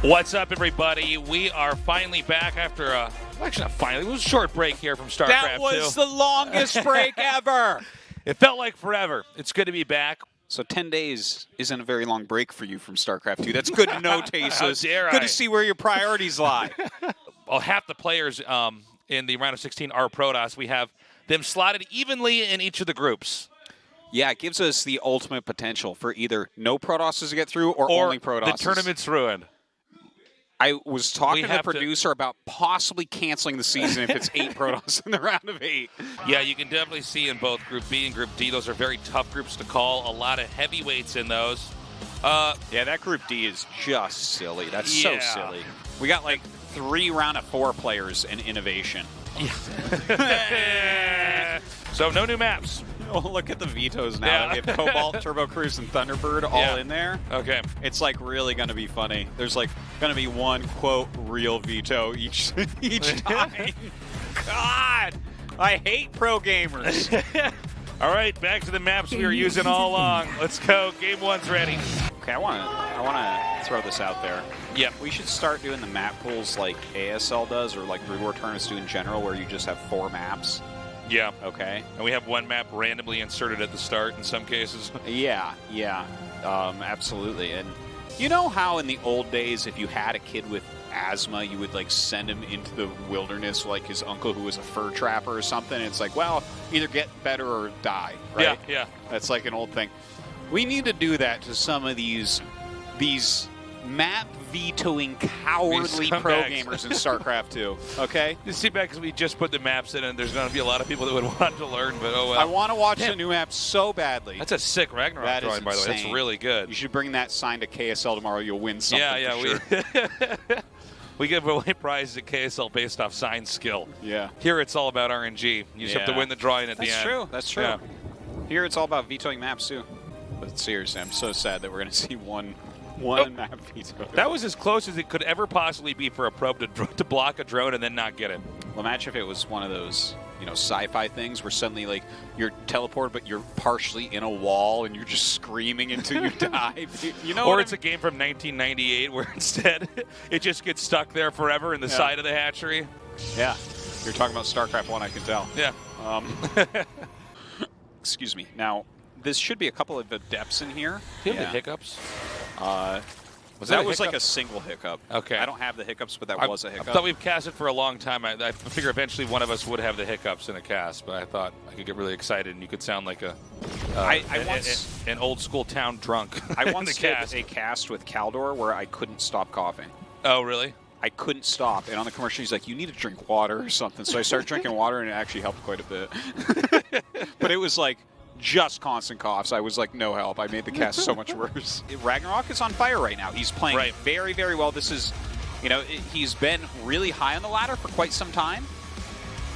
What's up, everybody? We are finally back after actually not finally, it was a short break here from StarCraft 2. That was the longest break ever. It felt like forever. It's good to be back. So 10 days isn't a very long break for you from StarCraft 2. That's good to know, Tasteless. Good to see where your priorities lie. Well, half the players in the round of 16 are Protoss. We have them slotted evenly in each of the groups. Yeah, it gives us the ultimate potential for either no Protosses to get through or only Protosses. The tournament's ruined. I was talking to the producer about possibly canceling the season if it's 8 Protoss in the round of 8. Yeah, you can definitely see in both Group B and Group D, those are very tough groups to call. A lot of heavyweights in those. Yeah, that Group D is just silly. That's so silly. We got like 3 round of 4 players in innovation. Yeah. So no new maps. Oh, look at the vetoes now. Yeah. We have Cobalt, Turbo Cruise, and Thunderbird all in there. Okay. It's like really going to be funny. There's like going to be one, quote, real veto each time. God, I hate pro gamers. All right, back to the maps we were using all along. Let's go. Game 1's ready. Okay, I want to throw this out there. Yep. We should start doing the map pools like ASL does or like Reward Tournaments do in general where you just have 4 maps. Yeah. Okay. And we have one map randomly inserted at the start in some cases. Yeah, absolutely. And you know how in the old days, if you had a kid with asthma, you would like send him into the wilderness like his uncle who was a fur trapper or something? It's like, well, either get better or die, right? Yeah. That's like an old thing. We need to do that to some of these map vetoing cowardly pro gamers in StarCraft 2, okay? You see, back because we just put the maps in and there's going to be a lot of people that would want to learn, but oh well. I want to watch the new map so badly. That's a sick Ragnarok drawing, by the way. That's really good. You should bring that sign to KSL tomorrow. You'll win something for sure. We give away prizes at KSL based off sign skill. Yeah. Here it's all about RNG. You just have to win the drawing at the end. That's true. Yeah. Here it's all about vetoing maps too. But seriously, I'm so sad that we're going to see one map veto. That was as close as it could ever possibly be for a probe to block a drone and then not get it. Well, imagine if it was one of those, sci-fi things where suddenly, like, you're teleported, but you're partially in a wall and you're just screaming until you die. Or it's a game from 1998 where instead it just gets stuck there forever in the side of the hatchery. Yeah. You're talking about StarCraft 1, I can tell. Yeah. Excuse me. Now, this should be a couple of adepts in here. Do you have the hiccups? That was like a single hiccup. Okay. I don't have the hiccups, but that was a hiccup. I thought we've casted for a long time. I figure eventually one of us would have the hiccups in a cast, but I thought I could get really excited and you could sound like an old school town drunk. I once did a cast with Kaldor where I couldn't stop coughing. Oh, really? I couldn't stop. And on the commercial, he's like, you need to drink water or something. So I started drinking water, and it actually helped quite a bit. But it was like just constant coughs. I was like, no help. I made the cast so much worse. Ragnarok is on fire right now. He's playing very, very well. This is, he's been really high on the ladder for quite some time.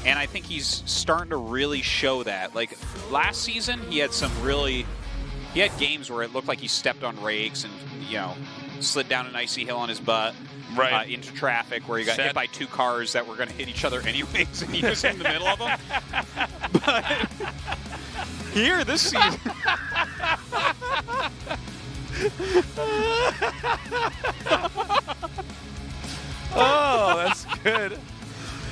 And I think he's starting to really show that. Like, last season, he had games where it looked like he stepped on rakes and, slid down an icy hill on his butt. Into traffic where he got hit by 2 cars that were going to hit each other anyways, and he was in the middle of them. But here, this season... Oh, that's good.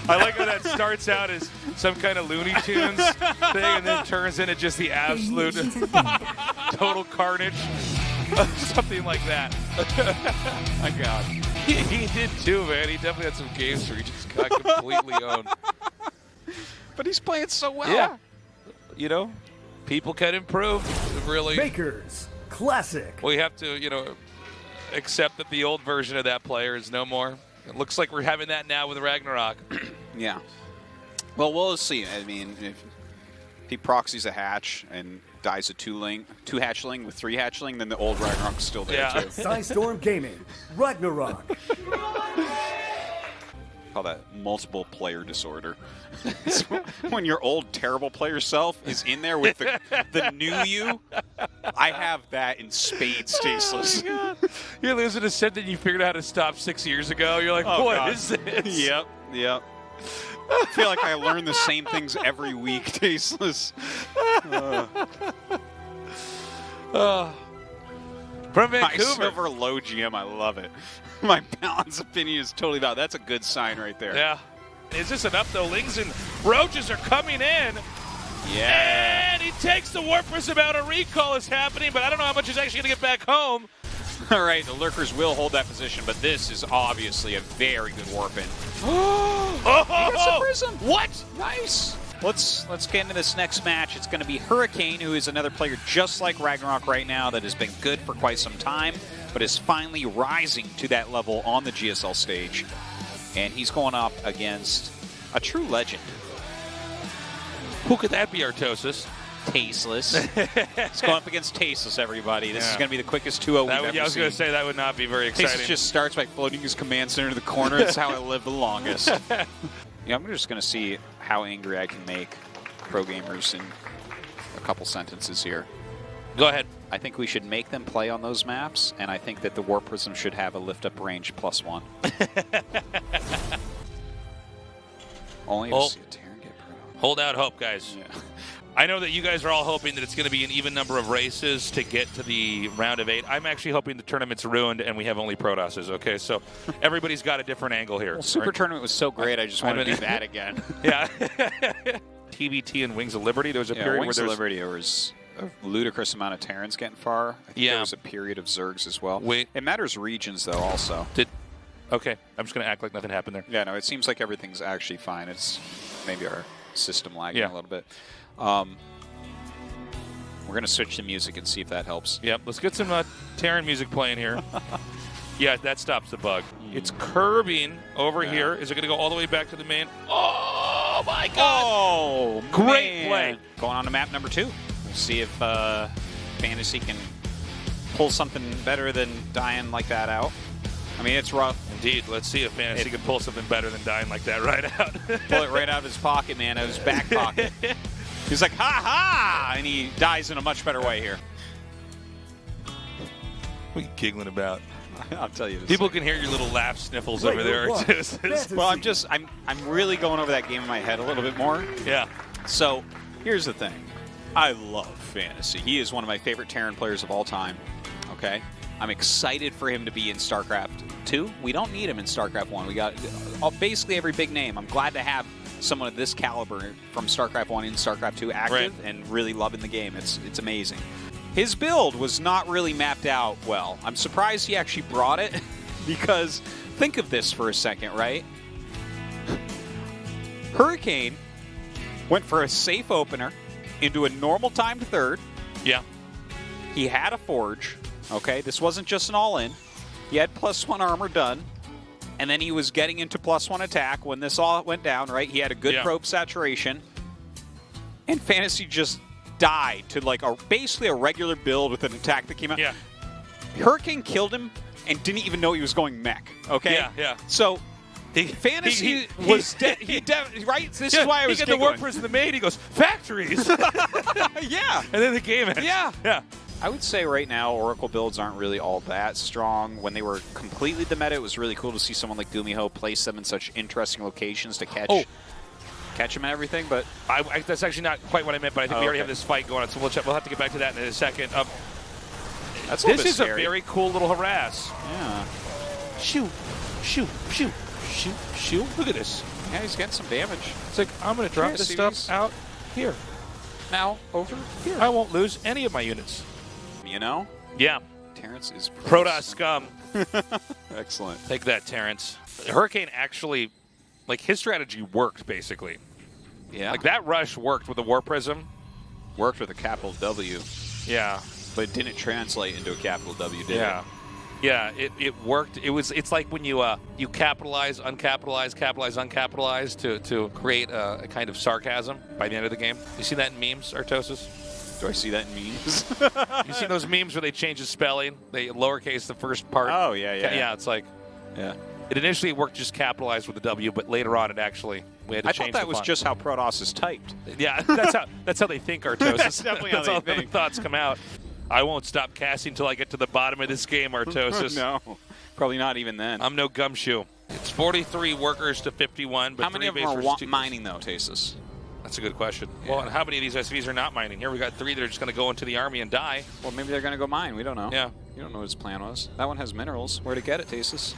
I like how that starts out as some kind of Looney Tunes thing and then turns into just the absolute total carnage. Something like that. My God. He did too, man. He definitely had some games where he just got completely owned. But he's playing so well. Yeah. People can improve. Really. Makers Classic. We have to, accept that the old version of that player is no more. It looks like we're having that now with Ragnarok. Yeah. Well, we'll see. I mean, if he proxies a hatch and dies a 2 hatchling with 3 hatchling, then the old Ragnarok's still there too. Storm Gaming, Ragnarok. Call that multiple player disorder. When your old terrible player self is in there with the new you, I have that in spades, Tasteless. Oh, you're losing a set that you figured out how to stop 6 years ago. You're like, what is this? Yep. I feel like I learn the same things every week, Tasteless. From High Vancouver. silver, low GM. I love it. My balance opinion is totally valid. That's a good sign right there. Yeah. Is this enough, though? Lings and Roaches are coming in. Yeah. And he takes the Warp Prism out. A recall is happening, but I don't know how much he's actually going to get back home. All right, the Lurkers will hold that position, but this is obviously a very good warp-in. Oh, He gets a prism. What? Nice. Let's get into this next match. It's going to be Hurricane, who is another player just like Ragnarok right now that has been good for quite some time, but is finally rising to that level on the GSL stage. And he's going up against a true legend. Who could that be, Artosis? Tasteless. He's going up against Tasteless, everybody. This is going to be the quickest 2-0 we've ever I was going to seen. say that would not be very exciting. Tasteless just starts by floating his command center to the corner. That's how I live the longest. Yeah, I'm just going to see how angry I can make pro gamers in a couple sentences here. Go ahead. I think we should make them play on those maps, and I think that the Warp Prism should have a lift-up range +1. Only to see a Terran get pro. Hold out hope, guys. Yeah. I know that you guys are all hoping that it's going to be an even number of races to get to the round of 8. I'm actually hoping the tournament's ruined and we have only Protosses, okay? So everybody's got a different angle here. Well, Super right? Tournament was so great, I just want to do that again. Yeah. TBT and Wings of Liberty, there was a period Wings where of there's... Liberty, there was a ludicrous amount of Terrans getting far. I think there was a period of Zergs as well. Wait. It matters regions, though, also. Okay, I'm just going to act like nothing happened there. Yeah, no, it seems like everything's actually fine. It's maybe our system lagging a little bit. We're going to switch to music and see if that helps. Yep, let's get some Terran music playing here. Yeah, that stops the bug. It's curbing over here. Is it going to go all the way back to the main? Oh, my God. Oh, great play. Going on to map number 2. We'll see if Fantasy can pull something better than dying like that out. I mean, it's rough. Indeed. Let's see if Fantasy can pull something better than dying like that right out. Pull it right out of his pocket, man, out of his back pocket. He's like, ha-ha! And he dies in a much better way here. What are you giggling about? I'll tell you. People can hear your little laugh sniffles over there. Well, I'm really going over that game in my head a little bit more. Yeah. So, here's the thing. I love Fantasy. He is one of my favorite Terran players of all time. Okay? I'm excited for him to be in StarCraft 2. We don't need him in StarCraft 1. We got basically every big name. I'm glad to have someone of this caliber from StarCraft 1 in StarCraft 2 active and really loving the game. It's amazing. His build was not really mapped out well. I'm surprised he actually brought it because think of this for a second, right? Hurricane went for a safe opener into a normal timed third. Yeah. He had a forge. Okay, this wasn't just an all-in. He had +1 armor done. And then he was getting into +1 attack when this all went down, right? He had a good probe saturation. And Fantasy just died to like basically a regular build with an attack that came out. Yeah. Hurricane killed him and didn't even know he was going mech. Okay? Yeah, yeah. So Fantasy was dead. Right? This is why I was giggling. The Warp Prism the maid, he goes, factories! Yeah. And then the game ends. Yeah. Yeah. I would say right now Oracle builds aren't really all that strong. When they were completely the meta, it was really cool to see someone like Gumiho place them in such interesting locations to catch them and everything. But that's actually not quite what I meant, but I think we already have this fight going on, so we'll have to get back to that in a second. This is scary. A very cool little harass. Yeah. Shoot, shoot, shoot, shoot, shoot. Look at this. Yeah, he's getting some damage. It's like, I'm going to drop this stuff out here. Now, over here. I won't lose any of my units. You know? Yeah. Terrence is Protoss scum. Excellent. Take that, Terrence. Hurricane actually, like, his strategy worked, basically. Yeah. Like, that rush worked with the Warp Prism. Worked with a capital W. Yeah. But it didn't translate into a capital W, did it? Yeah, it worked. It's like when you capitalize, uncapitalize, capitalize, uncapitalize to create a kind of sarcasm by the end of the game. You see that in memes, Artosis? Do I see that in memes? You see those memes where they change the spelling? They lowercase the first part. Oh, yeah. Yeah, it's like... Yeah. It initially worked just capitalized with the W, but later on it actually... We had to change thought that was font. just how Protoss is typed. Yeah, that's how they think, Artosis. That's definitely how they think. The thoughts come out. I won't stop casting until I get to the bottom of this game, Artosis. No, probably not even then. I'm no gumshoe. It's 43 workers to 51, but how many of them are mining, though, Tasteless? That's a good question. Yeah. Well, and how many of these SVs are not mining? Here we got 3 that are just going to go into the army and die. Well, maybe they're going to go mine. We don't know. Yeah. You don't know what his plan was. That one has minerals. Where'd it get it, Tasteless?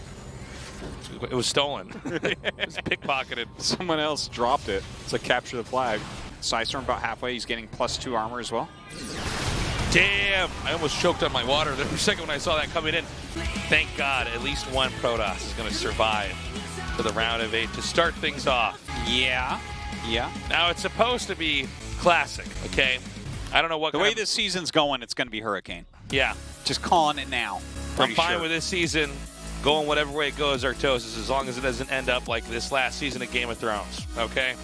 It was stolen. It was pickpocketed. Someone else dropped it. It's like capture the flag. Psystorm about halfway. He's getting +2 armor as well. Damn! I almost choked on my water there for a second when I saw that coming in. Thank God, at least one Protoss is going to survive to the round of 8 to start things off. Yeah. Yeah. Now, it's supposed to be classic, okay? I don't know what the way this season's going, it's going to be Hurricane. Yeah. Just calling it now. I'm fine with this season going whatever way it goes, Artosis, as long as it doesn't end up like this last season of Game of Thrones, okay?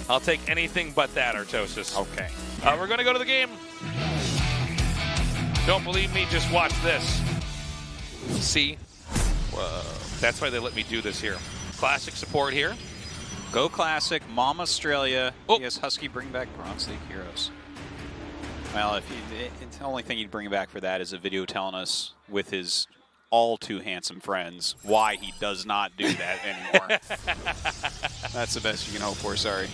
I'll take anything but that, Artosis. Okay. We're going to go to the game. Don't believe me? Just watch this. See? Whoa. That's why they let me do this here. Classic support here. Go Classic, Mom Australia. Oh. Yes, Husky, bring back Bronze League heroes. Well, the only thing he'd bring back for that is a video telling us with his all too handsome friends why he does not do that anymore. That's the best you can hope for, sorry.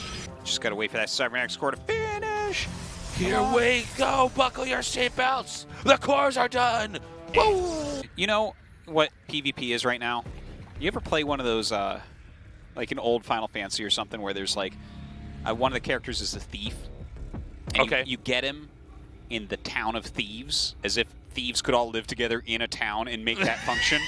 Just got to wait for that Cybernetic score to finish. Here we go. Buckle your seatbelts. The cores are done. Woo! You know what PvP is right now? You ever play one of those, like an old Final Fantasy or something where there's like, one of the characters is a thief. And Okay. you get him in the town of thieves, as if thieves could all live together in a town and make that function.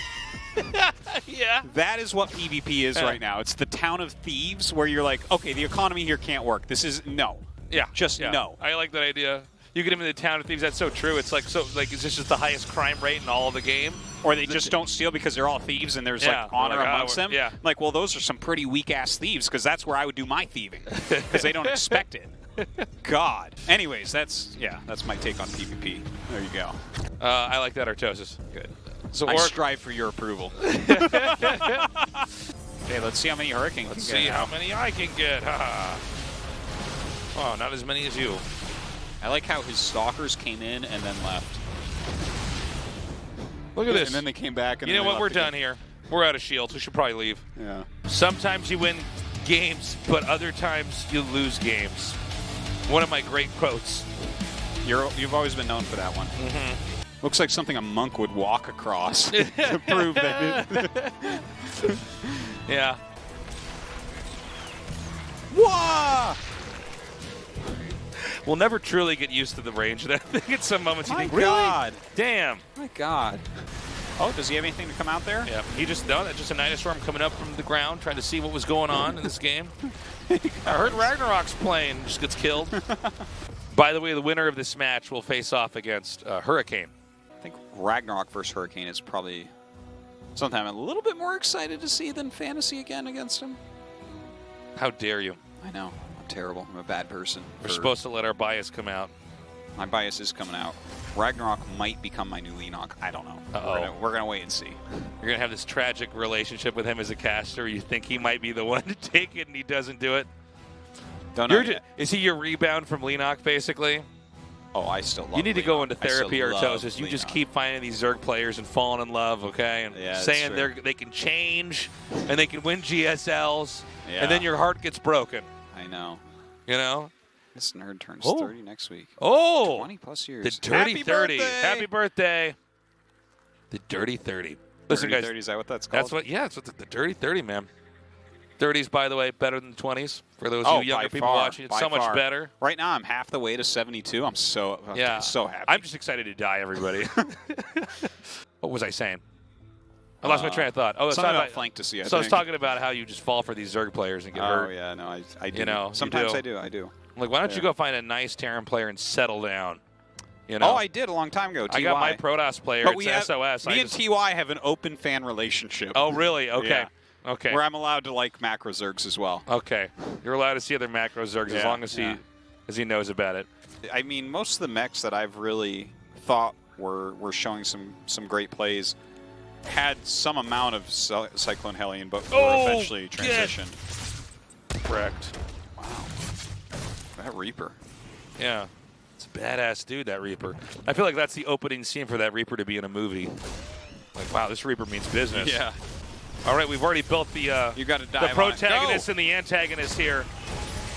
Yeah. That is what PvP is right now. It's the town of thieves where you're like, okay, the economy here can't work. This is, no. Yeah. Just yeah. no. I like that idea. You get him in the town of thieves. That's so true. It's like, is this just the highest crime rate in all of the game? Or they just don't steal because they're all thieves and there's like honor amongst them. Yeah. Like, well, those are some pretty weak-ass thieves because that's where I would do my thieving because they don't expect it. God. Anyways, that's my take on PvP. There you go. I like that, Artosis. Good. So I strive for your approval. Okay, let's see how many Hurricane Let's can see get. how many I can get. Oh, not as many as you. I like how his stalkers came in and then left. Look at this. And then they came back. And you know then they what? We're left done again. here. We're out of shields. We should probably leave. Yeah. Sometimes you win games, but other times you lose games. One of my great quotes. You've always been known for that one. Mm-hmm. Looks like something a monk would walk across to prove that. Yeah. Whoa! We'll never truly get used to the range of that thing. At some moments you My think, really? God. Damn. My God. Oh, does he have anything to come out there? Yeah, he just, no, that's just a Nidus Storm coming up from the ground, trying to see what was going on in this game. I heard Ragnarok's playing, just gets killed. By the way, the winner of this match will face off against Hurricane. I think Ragnarok versus Hurricane is probably something I'm a little bit more excited to see than Fantasy again against him. How dare you? I know. I'm terrible. I'm a bad person. We're supposed to let our bias come out. My bias is coming out. Ragnarok might become my new Enoch. I don't know. We're gonna wait and see. You're going to have this tragic relationship with him as a caster. You think he might be the one to take it, and he doesn't do it. Don't know yet. Is he your rebound from Lenok, basically? Oh, I still love You need to go into therapy, Artosis. You Lenok. just keep finding these Zerg players and falling in love, okay? And Yeah, saying that's they can change and they can win GSLs, Yeah. and then your heart gets broken, I know. you know? This nerd turns Oh. 30 next week. Oh! 20 plus years. The Dirty Happy 30. birthday! Happy birthday. The Dirty 30. Listen, Dirty guys. 30, is that what that's called? That's what the Dirty 30, man. 30s, by the way, better than 20s. For those Oh, you younger by people far, watching, it's by so much far. better. Right now, I'm half the way to 72. I'm so happy. I'm just excited to die, everybody. What was I saying? I lost my train of thought. Oh, something about flank to see. I was talking about how you just fall for these Zerg players and get hurt. Oh yeah, no, I do. You know, sometimes you do. I do. I'm like, why don't you go find a nice Terran player and settle down? You know? Oh, I did a long time ago. TY. I got my Protoss player. But It's SOS. Me and TY have an open fan relationship. Oh, really? Okay. Yeah. Okay. Where I'm allowed to like macro Zergs as well. Okay. You're allowed to see other macro Zergs as long as he knows about it. I mean, most of the mechs that I've really thought were showing some great plays had some amount of Cyclone Hellion, but were eventually transitioned. Correct. Wow. That Reaper. Yeah. It's a badass dude, that Reaper. I feel like that's the opening scene for that Reaper to be in a movie. Like, wow, this Reaper means business. Yeah. All right, we've already built the you got to dive the protagonist and the antagonist here.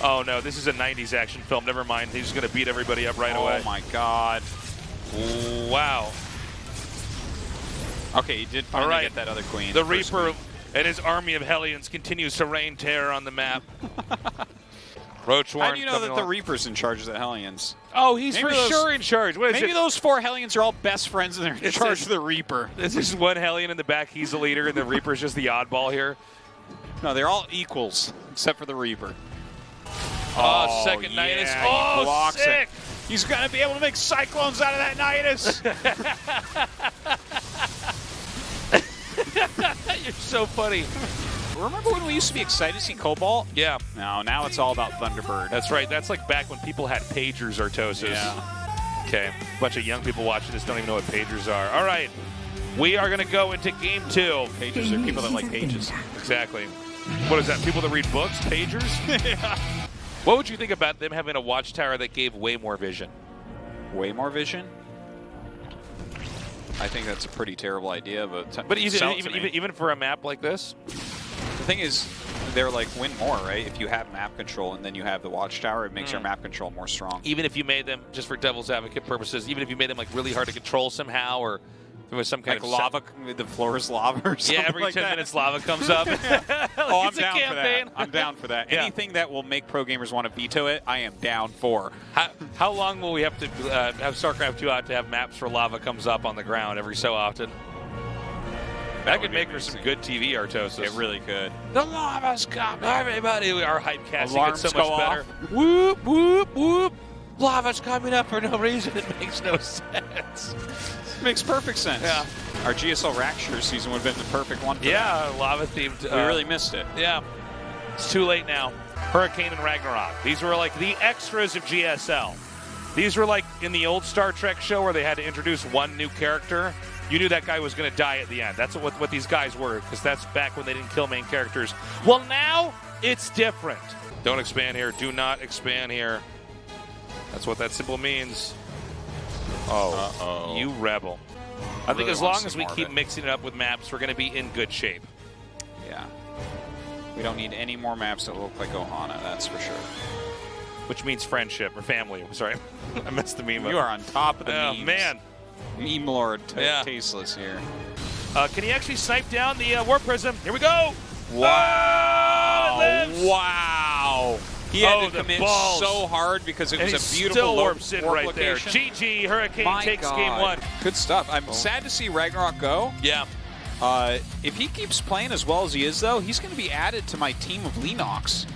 Oh, no, this is a 90s action film. Never mind. He's going to beat everybody up right away. Oh, my God. Wow. Okay, he did finally get that other queen. The Reaper and his army of Hellions continues to rain terror on the map. Roachwarn. How do you know that the Reaper's in charge of the Hellions? Oh, he's for sure in charge. What is maybe it? those 4 Hellions are all best friends and they're in charge of the Reaper. There's just one Hellion in the back. He's the leader, and the Reaper's just the oddball here. No, they're all equals, except for the Reaper. Oh, second Nidus. Oh, blocks sick. It. He's going to be able to make Cyclones out of that Nidus. You're so funny. Remember when we used to be excited to see Cobalt? Yeah. No, now it's all about Thunderbird. That's right. That's like back when people had pagers, Artosis. Yeah. Okay. A bunch of young people watching this don't even know what pagers are. All right. We are going to go into game 2. Pagers are people that like pages. Exactly. What is that? People that read books? Pagers? Yeah. What would you think about them having a watchtower that gave way more vision? Way more vision? I think that's a pretty terrible idea, but even for a map like this? The thing is, they're like win more, right? If you have map control and then you have the watchtower, it makes your map control more strong. Even if you made them, just for devil's advocate purposes, even if you made them like really hard to control somehow, or there was some kind of lava, the floor is lava or something. Yeah, every like 10 that. minutes lava comes up. Oh, I'm down for that. I'm down for that. Yeah. Anything that will make pro gamers want to veto it, I am down for. How long will we have to have StarCraft 2 out to have maps where lava comes up on the ground every so often? That could make for some good TV, Artosis. It really could. The lava's coming. Everybody, our hype casting Alarms gets so much go better. off. Whoop, whoop, whoop. Lava's coming up for no reason. It makes no sense. It makes perfect sense. Yeah. Our GSL Rapture season would have been the perfect one for Yeah, lava-themed. We really missed it. Yeah. It's too late now. Hurricane and Ragnarok. These were like the extras of GSL. These were like in the old Star Trek show where they had to introduce one new character. You knew that guy was going to die at the end. That's what these guys were, because that's back when they didn't kill main characters. Well, now it's different. Don't expand here. Do not expand here. That's what that symbol means. Oh, you rebel. I think as long as we keep mixing it up with maps, we're going to be in good shape. Yeah. We don't need any more maps that look like Ohana, that's for sure. Which means friendship or family. Sorry, I messed the meme up. You are on top of the memes. Oh, man. Meme Lord Tasteless here. Can he actually snipe down the Warp Prism? Here we go. Wow. Oh, it lives. Wow. He had to come in so hard because it was a beautiful warp right location. there. GG, Hurricane takes game 1. Good stuff. I'm sad to see Ragnarok go. Yeah. If he keeps playing as well as he is, though, he's going to be added to my team of Leanox.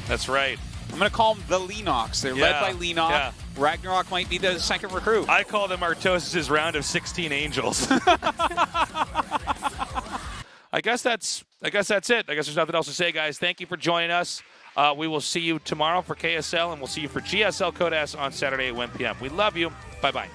That's right. I'm going to call them the Leanox. They're led by Leanox. Yeah. Ragnarok might be the second recruit. I call them Artosis' round of 16 angels. I guess that's it. I guess there's nothing else to say, guys. Thank you for joining us. We will see you tomorrow for KSL, and we'll see you for GSL Code S on Saturday at 1 p.m. We love you. Bye-bye.